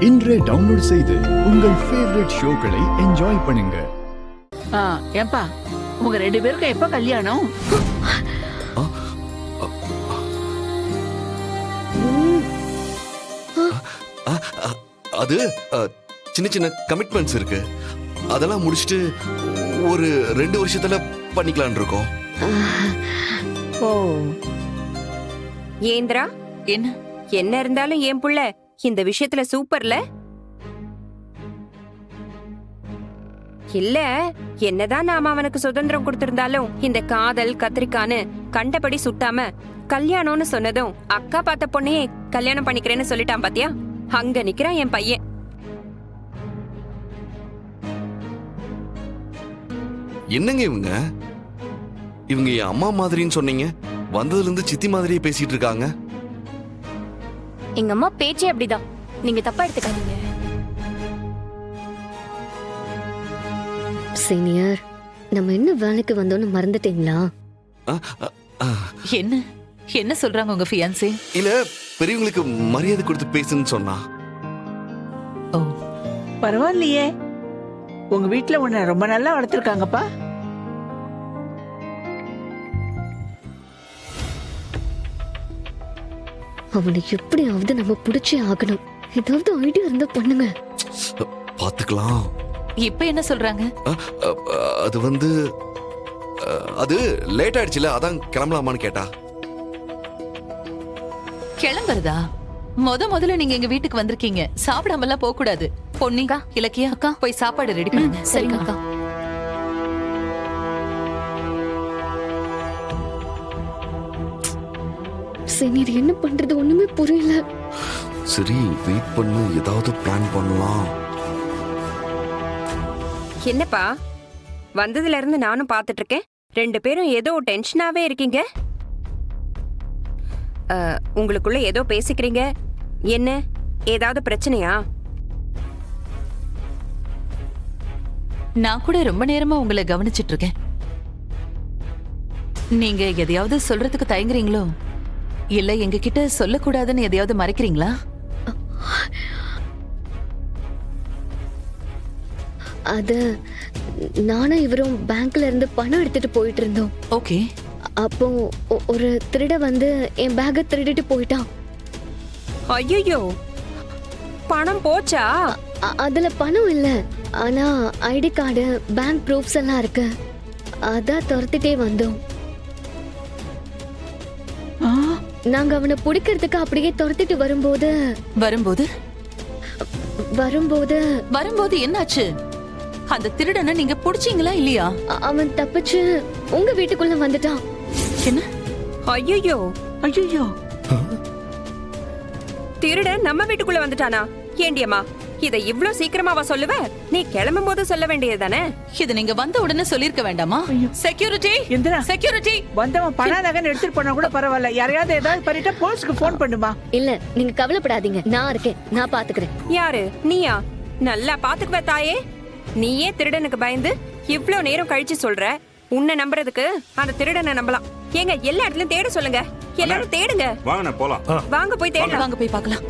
இன்றே டவுன்லோட் செய்து உங்கள் ஃபேவரட் ஷோக்களை என்ஜாய் பண்ணுங்க. ஏன்பா உங்க 2 பேருக்கும் எப்ப கல்யாணம்? அது சின்ன சின்ன கமிட்மெண்ட்ஸ் இருக்கு. அதெல்லாம் முடிச்சிட்டு ஒரு 2 வருஷத்துல பண்ணிக்கலாம் இருக்கோம். ஓ ஏந்திரா, என்ன இருந்தாலும் என் புள்ள இந்த விஷயத்துல சூப்பர்ல. இல்ல, என்னதான் நாம அவனுக்கு சுதந்திரம் கொடுத்திருந்தாலும் இந்த காதல் கத்திரிக்கான்னு கண்டபடி சுட்டாம கல்யாணம்னு சொன்னதும் அக்கா பார்த்த பொண்ணையே கல்யாணம் பண்ணிக்கிறேன்னு சொல்லிட்டான் பாத்தியா? அங்க நிக்கிறான் என் பையன். என்னங்க இவங்க என் அம்மா மாதிரின்னு சொன்னீங்க, வந்ததுல இருந்து சித்தி மாதிரியே பேசிட்டு இருக்காங்க. எங்க அம்மா பேச்சே அப்படிதான், நீங்க தப்பா எடுத்துக்காதீங்க. சீனியர், நம்ம என்ன வேலைக்கு வந்தோம்னு மறந்துட்டீங்களா? என்ன சொல்றாங்க உங்க ஃபியான்சே? இல்ல, பெரியவங்களுக்கு மரியாதை கொடுத்து பேசுன்னு சொன்னா. ஓ பரவாயில்லையே, உங்க வீட்டுல உன்னை ரொம்ப நல்லா வளர்த்திருக்காங்கப்பா. அவனை எப்படியாவது நம்ம புடிச்சே ஆகணும். ஏதாவது ஐடியா இருந்தா பண்ணுங்க. பாத்துக்கலாம். இப்ப என்ன சொல்றாங்க? அது லேட் ஆயிடுச்சுல, அதான் கிளம்பலாமான்னு கேட்டா. கிளம்புறதா? முதல்ல நீங்க எங்க வீட்டுக்கு வந்திருக்கீங்க, சாப்பிடாம எல்லாம் போக கூடாது. பொன்னிக்கா, இலக்கியா அக்கா, போய் சாப்பாடு ரெடி பண்ணுங்க. சரிங்க அக்கா. சீனியர், என்ன பண்றது ஒண்ணுமே புரியல. சரி, வெயிட் பண்ணு, ஏதாவது பிளான் பண்ணலாம். என்னப்பா, வந்ததுல இருந்து நானும் பாத்துட்டு இருக்கேன். 2 பேரும் ஏதோ டென்ஷனாவே இருக்கீங்க. உங்களுக்குள்ள ஏதோ பேசிக்கிறீங்க. என்ன, ஏதாவது பிரச்சனையா? நான் கூட ரொம்ப நேரமா உங்களை கவனிச்சிட்டு இருக்கேன். நீங்க எதையாவது சொல்றதுக்கு தயங்குறீங்களோ, இல்ல எங்க கிட்ட சொல்லக்கூடாதுன்னு எதையாவது மறைக்கிறீங்களா? அது நானும் இவரும் பேங்க்ல இருந்து பணம் எடுத்துட்டு போயிட்டு இருந்தோம். ஓகே. அப்போ ஒரு திருட வந்து என் பேக்கை திருடிட்டு போயிட்டான். ஐயோ, பணம் போச்சா? அதுல பணம் இல்ல, ஆனா ஐடி கார்டு, பேங்க் ப்ரூஃப்ஸ் எல்லாம் இருக்கு. அதான் துரத்திட்டே வந்தோம். நாங்க அவனை பிடிக்கிறதுக்கு அப்படியே துரத்திட்டு வரும்போது என்னாச்சு? அந்த திருடனை நீங்க புடிச்சீங்களா இல்லையா? அவன் தப்பிச்சு உங்க வீட்டுக்குள்ள வந்துட்டான். என்ன? ஐயோ, திருடன் நம்ம வீட்டுக்குள்ள வந்துட்டானா? ஏண்டியம்மா, இதை இவ்ளோ சீக்கிரமாவா சொல்லுவ? நீ கிளம்பும் போது சொல்ல வேண்டியதுதானே? இது நீங்க வந்த உடனே சொல்லிருக்க வேண்டாமா? செக்யூரிட்டி, செக்யூரிட்டி, வந்தவன் பணம் நகை எடுத்துட்டு போனா கூட பரவாயில்ல, யாரையாவது ஏதாவது பண்ணிட்டா போலீஸ்க்கு போன் பண்ணுமா? இல்ல, நீங்க கவலைப்படாதீங்க, நான் இருக்கேன், நான் பாத்துக்கிறேன். யாரு நீயா? நல்லா பாத்துக்குவ தாயே. நீயே திருடனுக்கு பயந்து இவ்ளோ நேரம் கழிச்சு சொல்ற. உன்னை நம்புறதுக்கு அந்த திருடனை நம்பலாம். ஏங்க, எல்லா இடத்துலயும் தேட சொல்லுங்க. எல்லாரும் தேடுங்க. வாங்க போலாம். வாங்க போய் தேடலாம். வாங்க போய் பார்க்கலாம்.